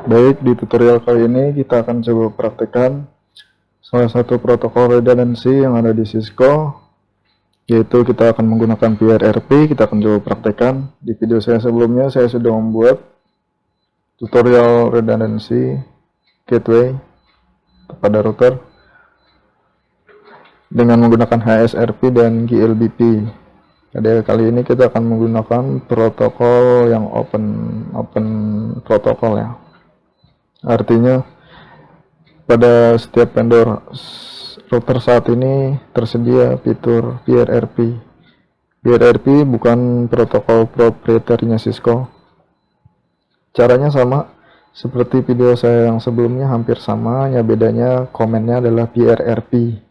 Baik, di tutorial kali ini kita akan coba praktekkan salah satu protokol redundancy yang ada di Cisco, yaitu kita akan menggunakan PRRP. Kita akan coba praktekkan. Di video saya sebelumnya saya sudah membuat tutorial redundancy gateway pada router dengan menggunakan HSRP dan GLBP. Pada kali ini kita akan menggunakan protokol yang open protokol ya. Artinya pada setiap vendor router saat ini tersedia fitur PRRP. PRRP bukan protokol proprietarnya Cisco. Caranya sama seperti video saya yang sebelumnya, hampir sama, hanya bedanya komennya adalah PRRP.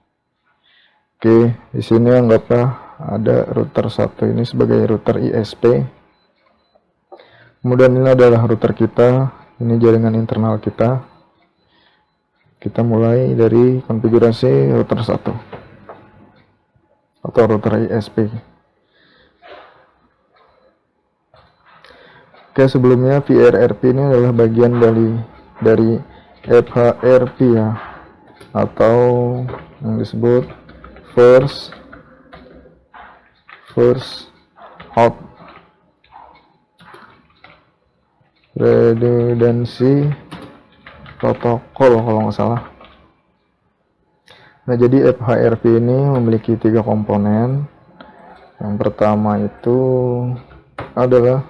Oke, di sini anggaplah ada router satu ini sebagai router ISP. Kemudian ini adalah router kita, ini jaringan internal kita. Kita mulai dari konfigurasi router 1 atau router ISP. Oke, sebelumnya PRRP ini adalah bagian dari FHRP ya, atau yang disebut first hop redundancy protokol kalau nggak salah. Nah, jadi FHRP ini memiliki 3 komponen. Yang pertama itu adalah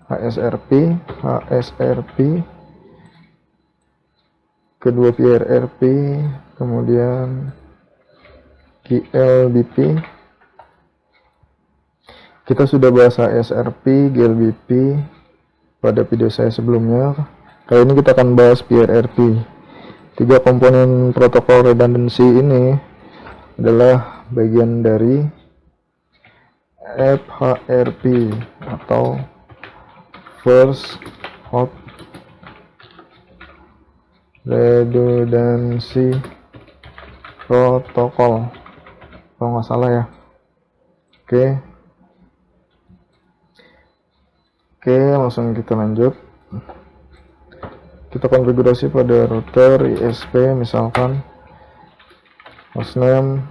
HSRP, kedua PRRP, kemudian GLBP. Kita sudah bahas HSRP, GLBP pada video saya sebelumnya. Kali ini kita akan bahas PRRP. 3 komponen protokol redundancy ini adalah bagian dari FHRP atau first hop redundancy protokol kalau nggak salah ya. Oke, langsung kita lanjut. Kita konfigurasi pada router ISP, misalkan hostname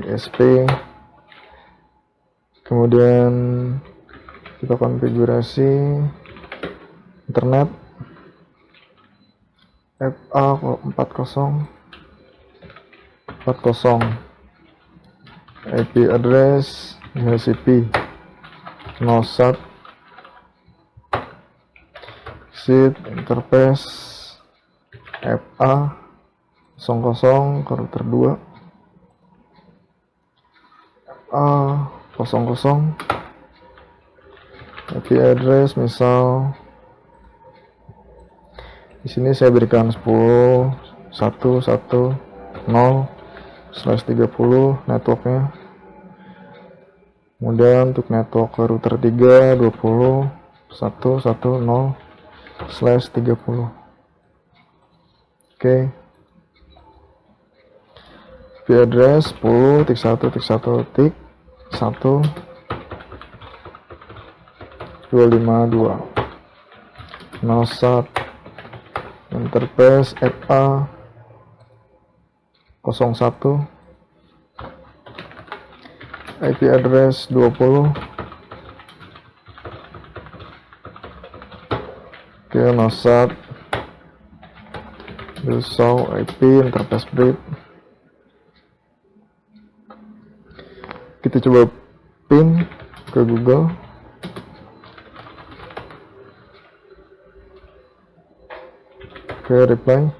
ISP. Kemudian kita konfigurasi internet FA4040, IP address DHCP, NOSAT, exit interface FA00 ke router 2, FA00, IP address misal di sini saya berikan 10.1.1.0/30 networknya. Kemudian untuk network ke router 3 20.1.1.0/30. Oke. IP address 10.1.1.1.252. NOSAT interface FA01, IP address 20. Oke, NOSAT show IP interface brief. Kita coba ping ke Google. Oke, reply.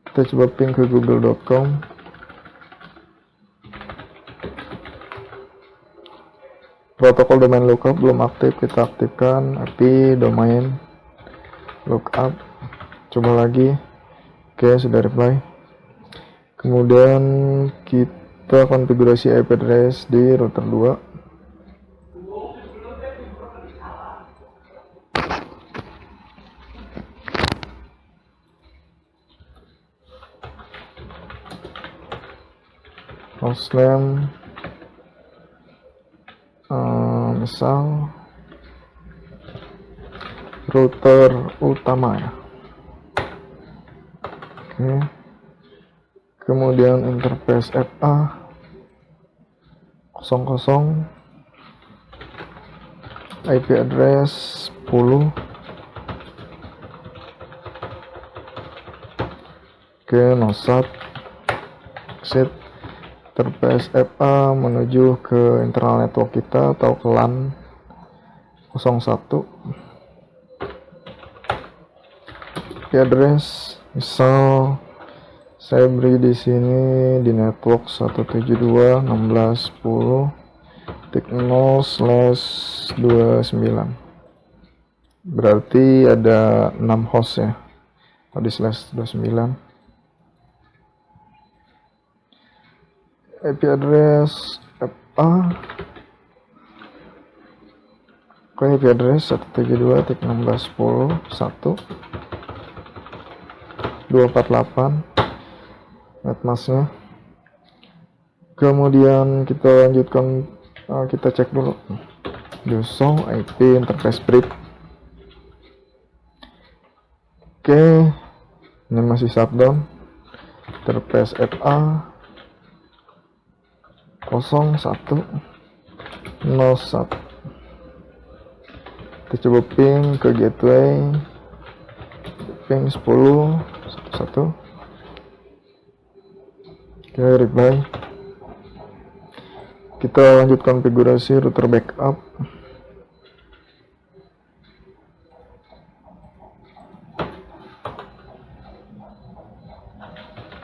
Kita coba ping ke google.com. Protokol domain lookup belum aktif, kita aktifkan. IP domain lookup. Coba lagi. Oke, sudah reply. Kemudian kita konfigurasi IP address di router 2. hostname misal router utama ya. Oke. Kemudian interface FA 00, IP address 10. Oke, nosat exit interface FA menuju ke internal network kita atau ke LAN 01. IP address misal saya beri di sini di network 172.16.0/29. Berarti ada 6 host ya. Di /29. IP address FA. IP address 172.16.10.1.248 netmasknya. Kemudian kita lanjutkan, kita cek dulu do show IP interface brief. Oke, ini masih shutdown. Interface FA 01.01. Kita coba ping ke gateway, ping 10.1.1. Oke, reply. Kita lanjut konfigurasi router backup.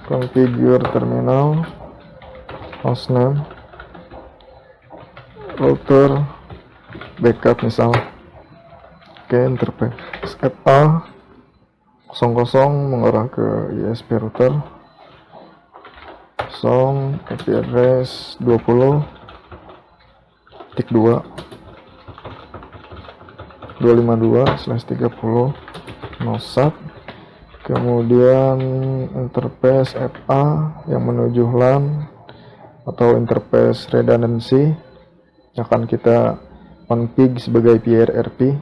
Configure terminal, hostname, router backup misal. Oke, interface FA 00 mengarah ke ISP router. IP address 20.2.252/30 nosat. Kemudian interface FA yang menuju LAN atau interface redundancy akan kita config sebagai PRRP.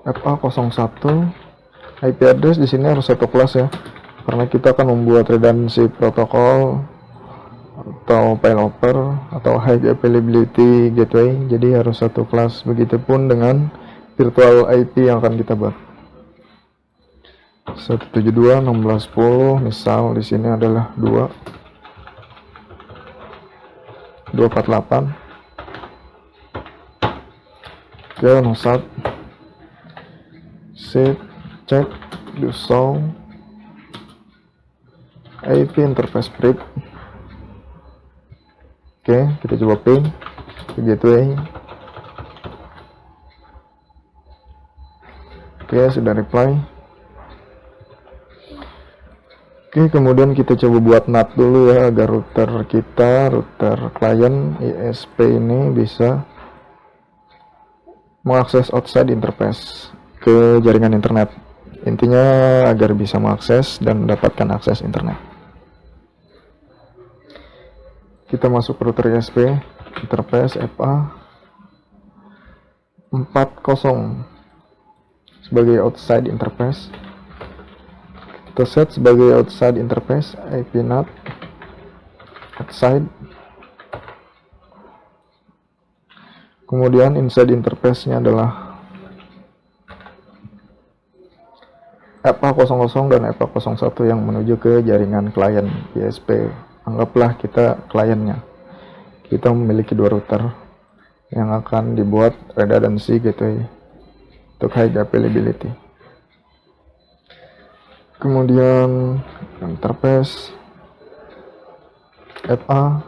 FA 01. IP address di sini harus satu kelas ya, karena kita akan membuat redundancy protokol atau failover atau high availability gateway, jadi harus satu kelas. Begitupun dengan virtual IP yang akan kita buat. 172.16.10 misal di sini adalah 2.248. Oke, nosat set cek do show IP interface brief. Oke, kita coba ping ke gateway. Oke, sudah reply. Oke, kemudian kita coba buat NAT dulu ya, agar router klien ISP ini bisa mengakses outside interface ke jaringan internet. Intinya agar bisa mengakses dan mendapatkan akses internet. Kita masuk ke router ISP, interface FA 40 sebagai outside interface. Kita set sebagai outside interface IP NAT outside. Kemudian inside interface-nya adalah FA 00 dan FA 01 yang menuju ke jaringan klien ISP. Anggaplah kita kliennya. Kita memiliki dua router yang akan dibuat redundancy gateway untuk high availability. Kemudian interface FA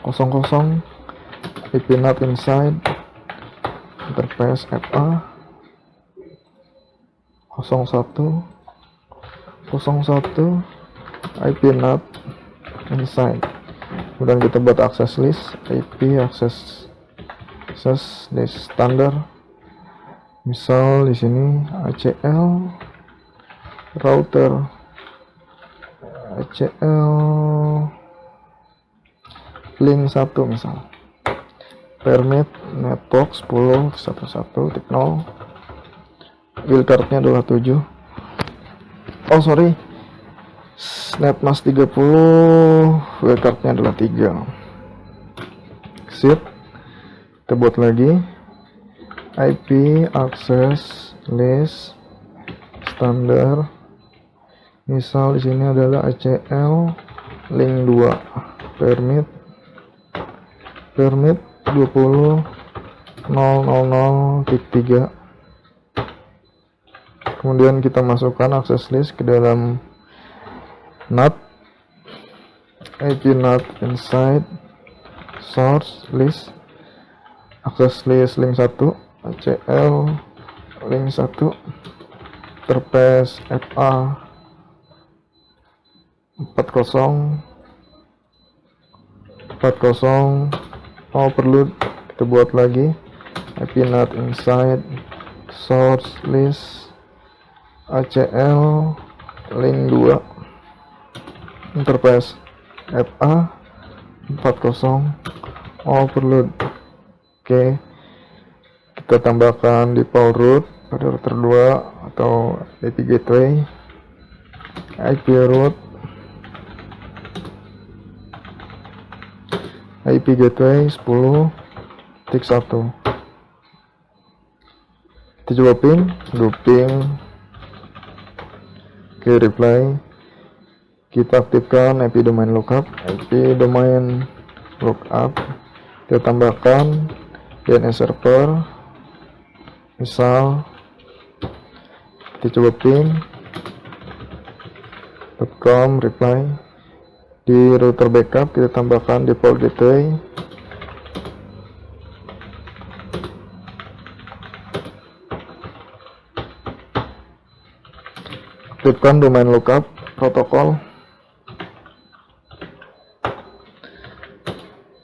00 IP NAT inside interface FA 01 IP NAT inside. Kemudian kita buat access list IP access list standar. Misal di sini ACL router ACL link 1 misal, permit network 10.11.0, wildcardnya adalah 7, oh sorry, snapmask 30, wildcardnya adalah 3. Exit, kita buat lagi IP access list standar, misal di sini adalah ACL link 2, permit 20.000.3. Kemudian kita masukkan access list ke dalam NAT, IP NAT inside source list, access list link 1, ACL link 1, interface FA 40 overload, kita buat lagi IP NAT inside source list, ACL link 2, interface FA 40 overload. Oke, kita tambahkan default root pada router 2 atau IP gateway, IP root, IP gateway 10.1. Kita coba ping, looping. Oke, reply. Kita aktifkan IP domain lookup, kita tambahkan DNS server, misal kita coba ping .com reply. Di router backup kita tambahkan default gateway, aktifkan domain lookup protokol,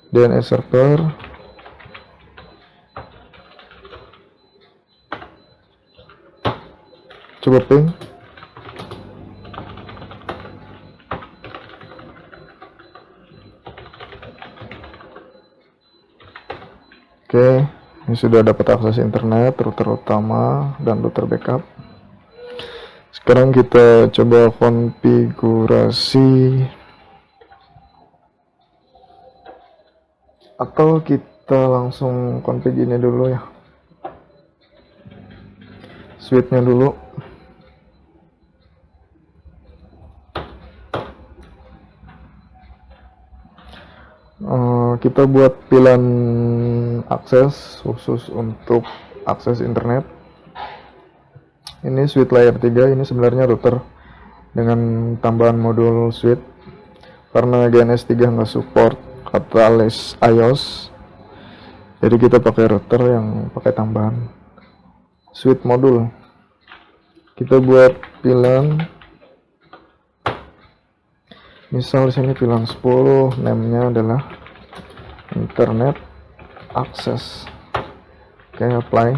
DNS server, coba ping. Oke, ini sudah dapat akses internet, router utama dan router backup. Sekarang kita coba konfigurasi, atau kita langsung config ini dulu ya, switch-nya dulu. Kita buat pilihan akses khusus untuk akses internet. Ini switch layer 3, ini sebenarnya router dengan tambahan modul switch. Karena GNS 3 nggak support Catalyst iOS, jadi kita pakai router yang pakai tambahan switch modul. Kita buat pilihan, misal di sini pilihan 10, name-nya adalah internet access. Oke, apply.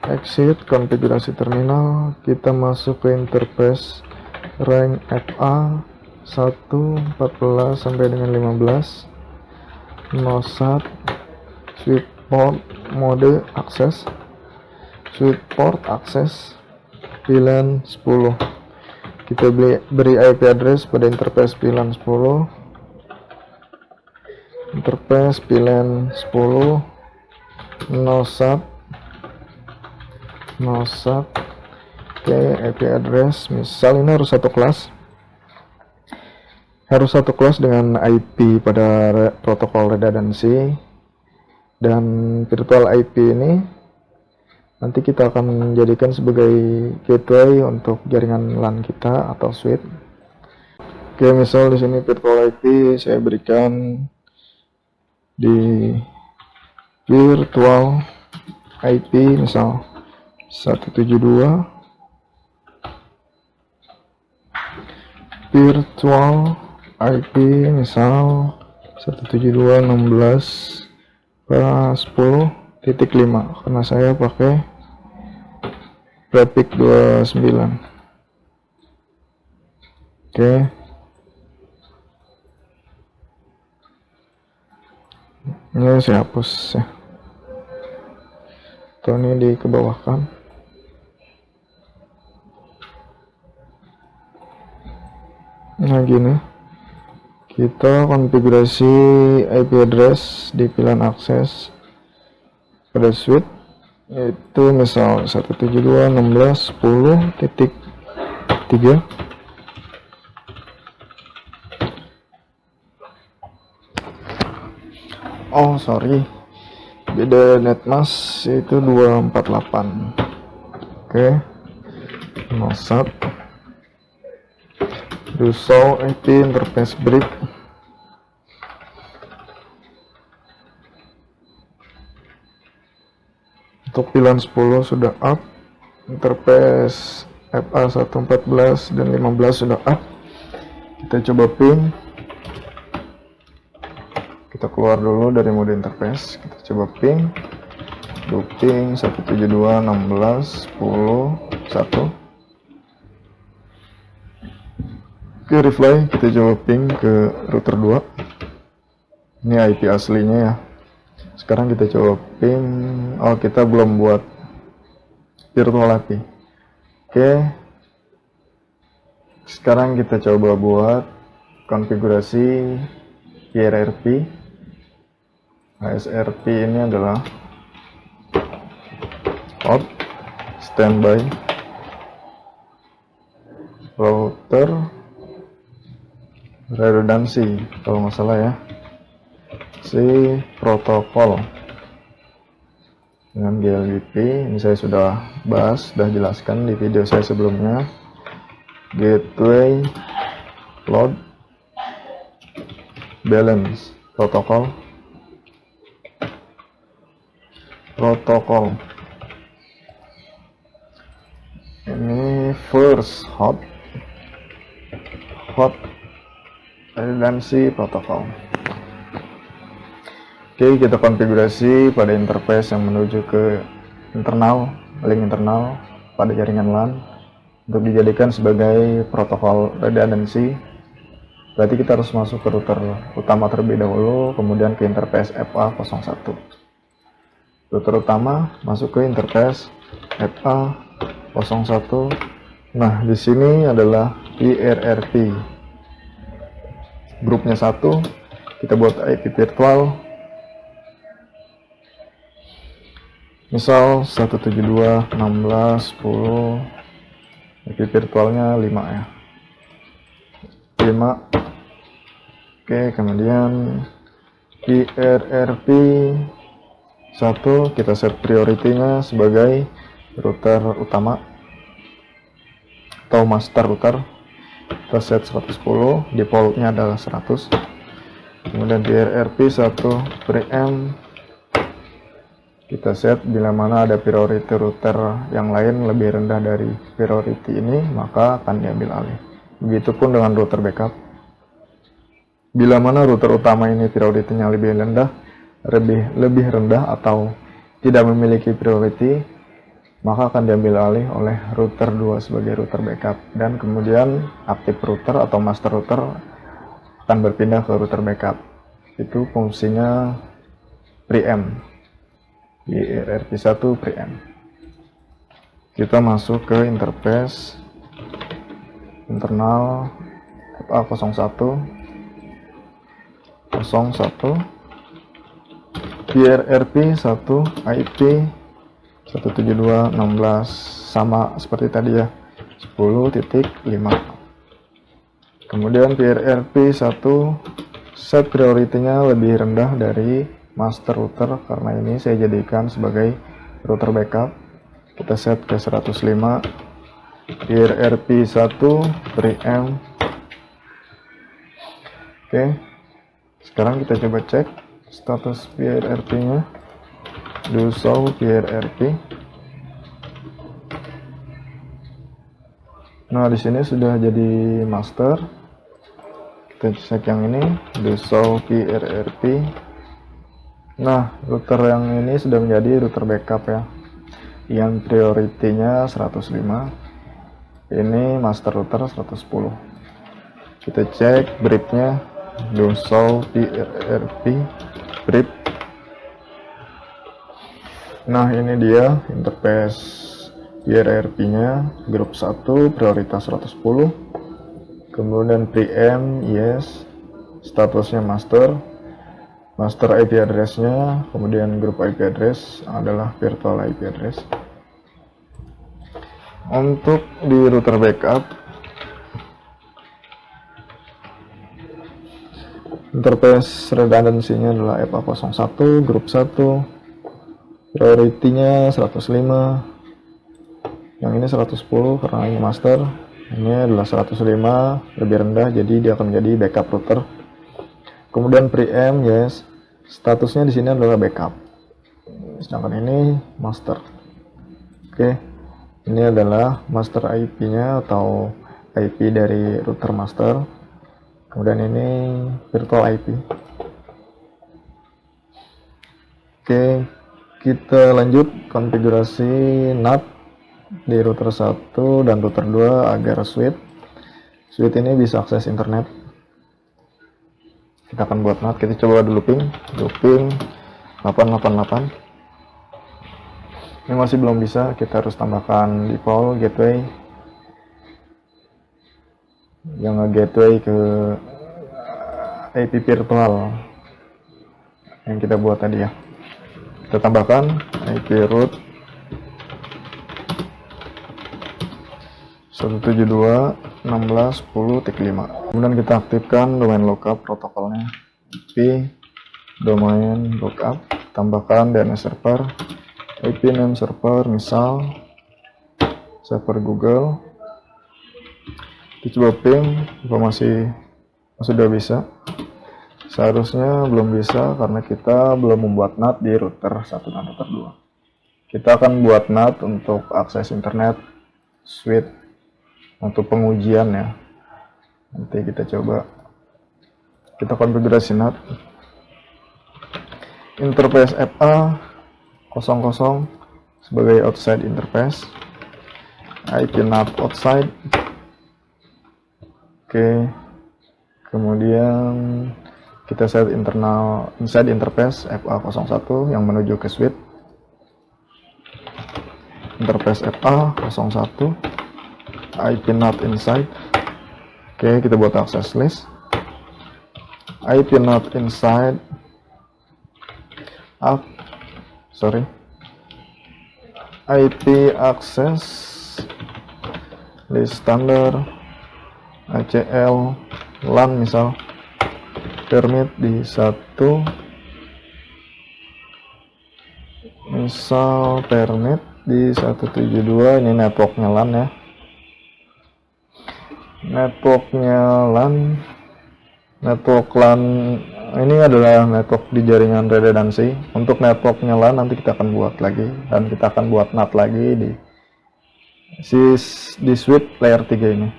Exit, konfigurasi terminal. Kita masuk ke interface rank FA 1.14 sampai dengan 15, nosat, switch port, mode akses, switch port akses, pilihan 10. Kita beri IP address pada interface pilihan 10, interface pilihan 10, nosat. Oke, IP address misal ini harus satu kelas dengan IP pada protokol redundancy, dan virtual IP ini nanti kita akan menjadikan sebagai gateway untuk jaringan LAN kita atau switch. Oke, misal di sini virtual IP saya berikan di virtual IP misal 172, virtual IP misal 172.16.10.5, karena saya pakai prefix 29. Oke, Ini saya hapus ya, atau ini dikebawahkan. Nah gini, kita konfigurasi IP address di pilihan akses pada switch, itu misal 172.16.10.3. Oh sorry, beda netmask, itu 248. Oke, nosat do show IP interface brick. Untuk pilihan 10 sudah up, interface FA114 dan 15 sudah up. Kita coba ping. Kita keluar dulu dari mode interface, kita coba ping. Ping 172.16.10.1. Oke, reply. Kita coba ping ke router 2. Ini IP aslinya ya. Sekarang kita coba ping. Oh, kita belum buat virtual IP. Oke, sekarang kita coba buat konfigurasi hierarki. HSRP ini adalah out, standby, router, redundancy kalau nggak salah ya, si protokol dengan GLBP. Ini saya sudah bahas, sudah jelaskan di video saya sebelumnya. Gateway, load, balance, protokol. Ini first hot redundancy protokol. Oke, kita konfigurasi pada interface yang menuju ke internal, link internal pada jaringan LAN untuk dijadikan sebagai protokol redundancy. Berarti kita harus masuk ke router utama terlebih dahulu, kemudian ke interface FA01. Router utama masuk ke interface FA01. Nah, di sini adalah hierarchy. Grupnya 1, kita buat IP virtual. Misal 172.16.10, IP virtualnya 5 ya. 5. Oke, kemudian hierarchy 1 kita set priority-nya sebagai router utama atau master router. Kita set 110, defaultnya adalah 100. Kemudian hierarchy 1 preamp kita set bila mana ada priority router yang lain lebih rendah dari priority ini, maka akan diambil alih. Begitupun dengan router backup. Bila mana router utama ini priority-nya lebih rendah atau tidak memiliki priority, maka akan diambil alih oleh router 2 sebagai router backup, dan kemudian aktif router atau master router akan berpindah ke router backup. Itu fungsinya preamp di hierarchy 1 preamp. Kita masuk ke interface internal FA01 hierarchy 1 IP 172.16 sama seperti tadi ya, 10.5. Kemudian hierarchy 1 set priority-nya lebih rendah dari master router, karena ini saya jadikan sebagai router backup. Kita set ke 105. hierarchy 1 preamp. Oke, sekarang kita coba cek status hierarchy-nya. Do show hierarchy. Nah, di sini sudah jadi master. Kita cek yang ini, do show hierarchy. Nah, router yang ini sudah menjadi router backup ya, yang priority-nya 105. Ini master router 110. Kita cek briefnya, do show hierarchy brief. Nah, ini dia interface hierarchy-nya. Grup 1 prioritas 110, kemudian preamp yes, statusnya master IP address-nya, kemudian grup IP address adalah virtual IP address. Untuk di router backup, interface redundancy-nya adalah FA01, grup 1, priority-nya 105, yang ini 110 karena ini master, ini adalah 105 lebih rendah, jadi dia akan menjadi backup router. Kemudian preamp yes, statusnya di sini adalah backup, sedangkan ini master. Oke, ini adalah master IP-nya atau IP dari router master. Kemudian ini virtual IP. Oke, kita lanjut konfigurasi NAT di router 1 dan router 2 agar switch ini bisa akses internet. Kita akan buat NAT, kita coba dulu ping 888. Ini masih belum bisa, kita harus tambahkan default gateway yang gateway ke IP virtual yang kita buat tadi ya. Kita tambahkan IP root 172.16.10.5. Kemudian kita aktifkan domain lookup protokolnya, IP domain lookup, tambahkan DNS server, IP name server, misal server Google. Kita coba ping, informasi sudah bisa. Seharusnya belum bisa karena kita belum membuat NAT di router 1 dan router 2. Kita akan buat NAT untuk akses internet switch untuk pengujian ya. Nanti kita coba, kita konfigurasi NAT. Interface FA00 sebagai outside interface, IP NAT outside. Oke, kemudian kita set inside interface FA01 yang menuju ke switch. Interface FA01 IP NAT inside. Oke, kita buat access list. IP NAT inside IP access list standard ACL LAN misal, permit di 1, misal permit di 172. Ini networknya LAN ya, network LAN ini adalah network di jaringan redundancy. Untuk networknya LAN nanti kita akan buat lagi, dan kita akan buat NAT lagi di switch layer 3 ini.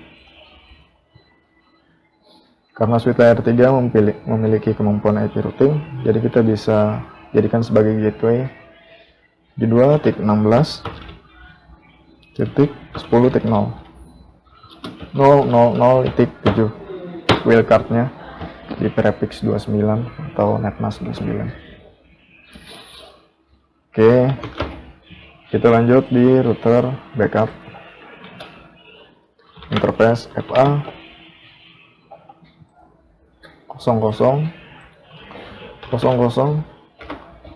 Karena switch layer 3 memiliki kemampuan IP routing, jadi kita bisa jadikan sebagai gateway di 2.16.10.0 000.7 wildcardnya di prefix 29 atau netmask 29. Oke, kita lanjut di router backup. Interface FA 00.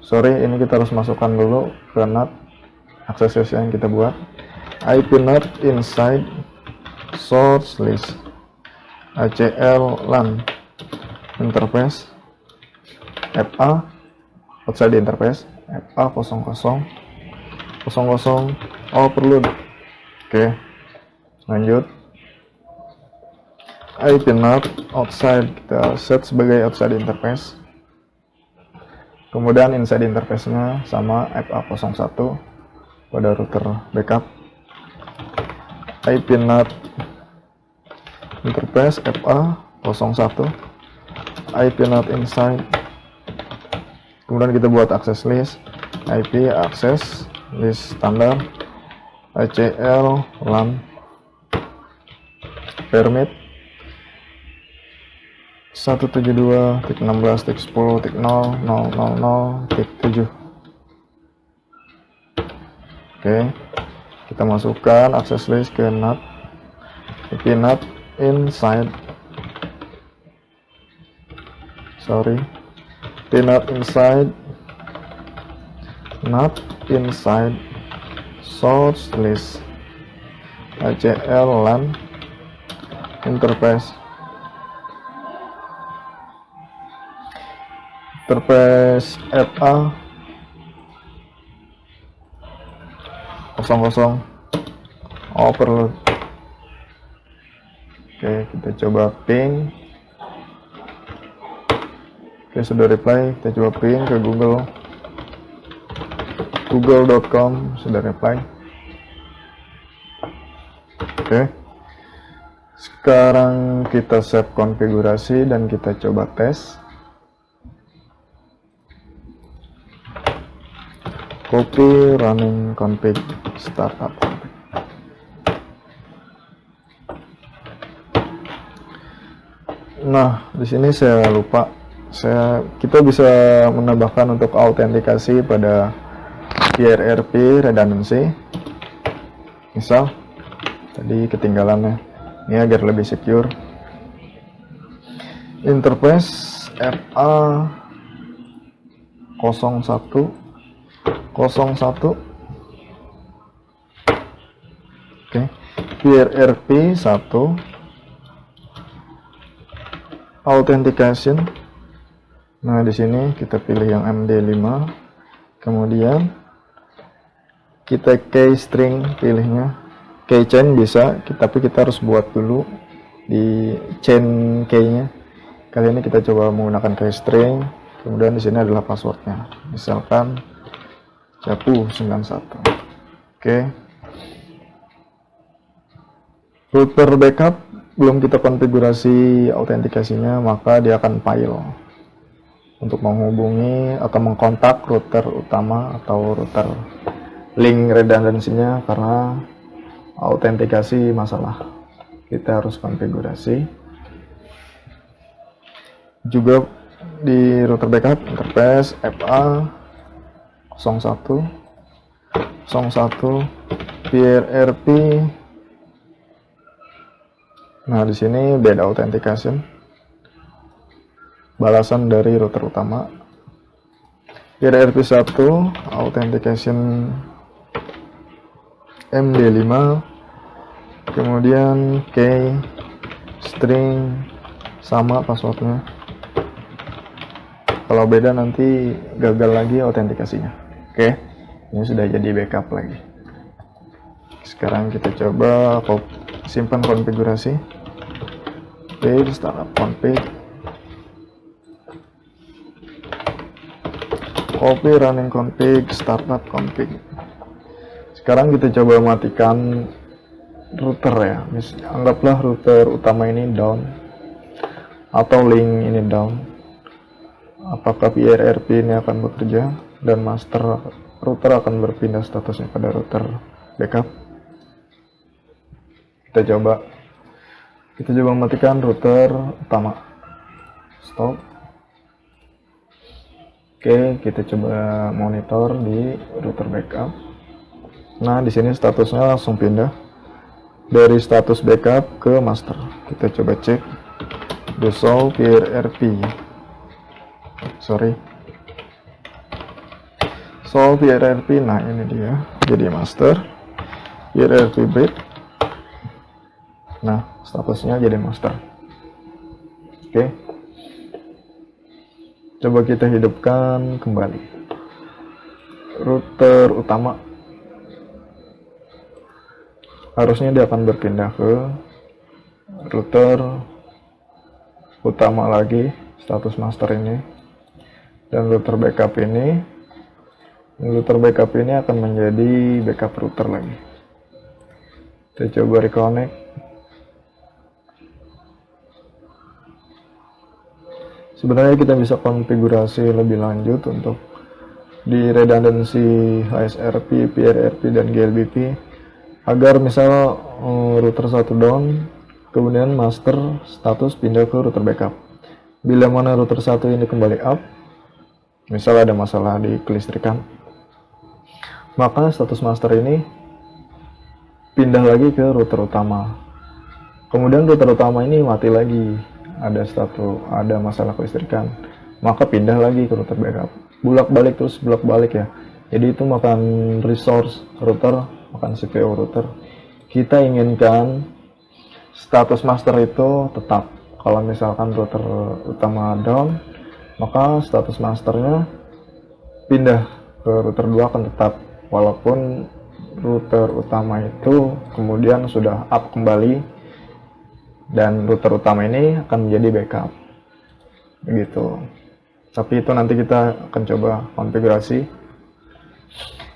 Sorry, ini kita harus masukkan dulu ke NAT akses yang kita buat. IP NAT inside source list ACL LAN interface FA outside interface FA 00. Oh, perlu. Oke, lanjut. IP NAT outside kita set sebagai outside interface. Kemudian inside interface-nya sama FA01 pada router backup. IP NAT interface FA01, IP NAT inside. Kemudian kita buat access list, IP access list standar ACL LAN permit 172.16.10.000.7. Oke, kita masukkan access list ke NAT, IP NAT inside, NAT inside source list ACL LAN interface FA 00 overload. Oke, kita coba ping. Oke, sudah reply. Kita coba ping ke google.com, sudah reply. Oke, sekarang kita save konfigurasi dan kita coba tes. Copy running config startup config. Nah, di sini saya lupa. Kita bisa menambahkan untuk autentikasi pada PRRP redundancy. Misal tadi ketinggalannya. Ini agar lebih secure. Interface FA 01. Oke, PRRP 1 authentication. Nah, di sini kita pilih yang MD5. Kemudian kita key string pilihnya. Key chain bisa, tapi kita harus buat dulu di chain key-nya. Kali ini kita coba menggunakan key string. Kemudian di sini adalah passwordnya. Misalkan Japu 91. Oke. Router backup belum kita konfigurasi autentikasinya, maka dia akan fail untuk menghubungi atau mengkontak router utama atau router link redundansinya karena autentikasi masalah. Kita harus konfigurasi. Juga di router backup interface FA 01 PRRP. Nah, di sini beda authentication. Balasan dari router utama. PRRP 1 authentication MD5. Kemudian key string sama passwordnya. Kalau beda nanti gagal lagi autentikasinya. Oke, ini sudah jadi backup lagi. Sekarang kita coba simpan konfigurasi. Oke, startup config. Copy running config startup config. Sekarang kita coba matikan router ya. Anggaplah router utama ini down atau link ini down. Apakah PRRP ini akan bekerja dan master router akan berpindah statusnya pada router backup? Kita coba matikan router utama. Stop. Oke, kita coba monitor di router backup. Nah, di sini statusnya langsung pindah dari status backup ke master. Kita coba cek dissolve PRRP. Solve PRRP. Nah, ini dia jadi master. PRRP break. Nah, statusnya jadi master. Oke, coba kita hidupkan kembali router utama. Harusnya dia akan berpindah ke router utama lagi, status master ini, dan router backup ini. Router backup ini akan menjadi backup router lagi. Kita coba reconnect. Sebenarnya kita bisa konfigurasi lebih lanjut untuk di redundancy HSRP, PRRP, dan GLBP agar misal router satu down, kemudian master status pindah ke router backup. Bila mana router satu ini kembali up, misal ada masalah di kelistrikan, maka status master ini pindah lagi ke router utama. Kemudian router utama ini mati lagi, ada masalah kelistrikan, maka pindah lagi ke router backup. Bolak-balik terus bolak-balik ya. Jadi itu makan resource router, makan CPU router. Kita inginkan status master itu tetap. Kalau misalkan router utama down, maka status masternya pindah ke router 2 akan tetap, walaupun router utama itu kemudian sudah up kembali dan router utama ini akan menjadi backup begitu. Tapi itu nanti kita akan coba konfigurasi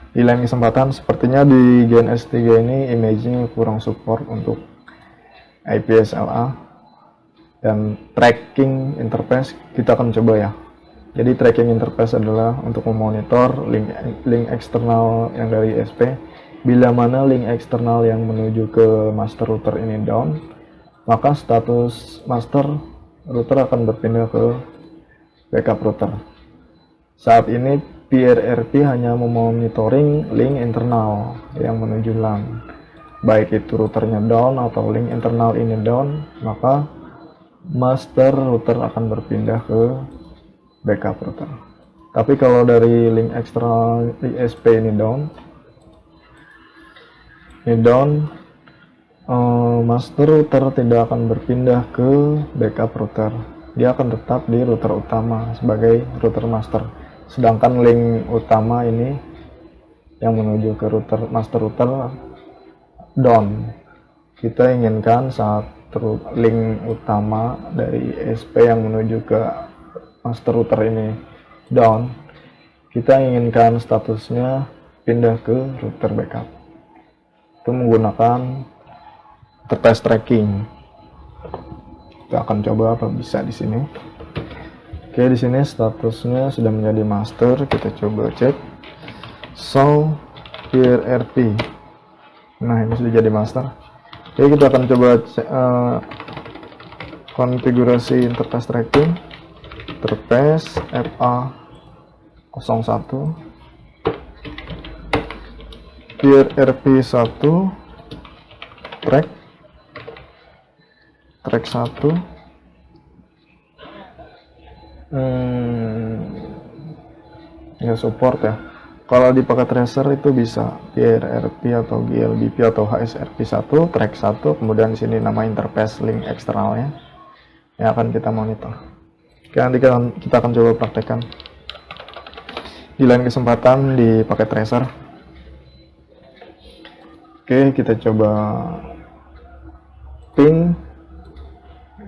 di lain kesempatan. Sepertinya di GNS3 ini image-nya kurang support untuk IPSLA dan tracking interface kita akan coba ya. Jadi tracking interface adalah untuk memonitor link eksternal yang dari ISP. Bila mana link eksternal yang menuju ke master router ini down, maka status master router akan berpindah ke backup router. Saat ini PRRP hanya memonitoring link internal yang menuju LAN. Baik itu routernya down atau link internal ini down, maka master router akan berpindah ke backup router. Tapi kalau dari link eksternal ISP ini down, master router tidak akan berpindah ke backup router. Dia akan tetap di router utama sebagai router master. Sedangkan link utama ini yang menuju ke router master router down. Kita inginkan saat link utama dari ISP yang menuju ke master router ini down, kita inginkan statusnya pindah ke router backup. Itu menggunakan interface tracking. Kita akan coba apa bisa di sini. Oke, di sini statusnya sudah menjadi master. Kita coba cek. Show PRRP. Nah, ini sudah jadi master. Oke, kita akan coba konfigurasi interface tracking. Interface FA01 PRRP1 track 1 ya support ya. Kalau di paket tracer itu bisa PRRP atau GLBP atau HSRP1 track 1, kemudian di sini nama interface link eksternalnya yang akan kita monitor. Oke, nanti kita akan coba praktekkan di lain kesempatan di paket tracer. Oke, kita coba ping,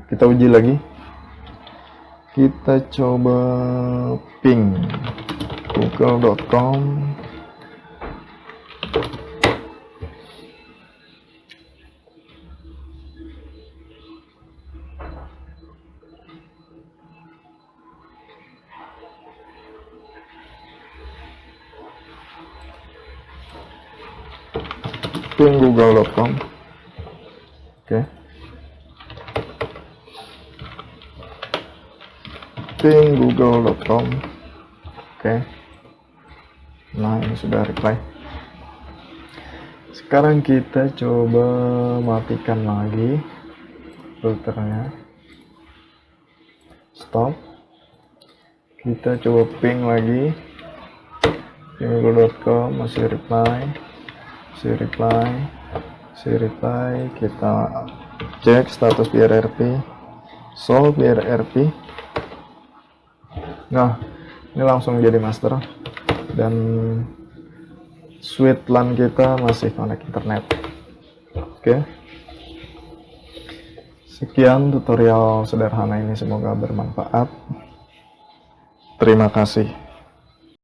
kita uji lagi. Kita coba ping google.com. Ping google.com. Oke. Ping google.com. Oke. Nah, ini sudah reply. Sekarang kita coba matikan lagi filternya. Stop. Kita coba ping lagi. Ping google.com masih reply. Kita cek status PRRP. Show PRRP. Nah, ini langsung jadi master dan switch LAN kita masih connect internet. Oke. Sekian tutorial sederhana ini, semoga bermanfaat. Terima kasih.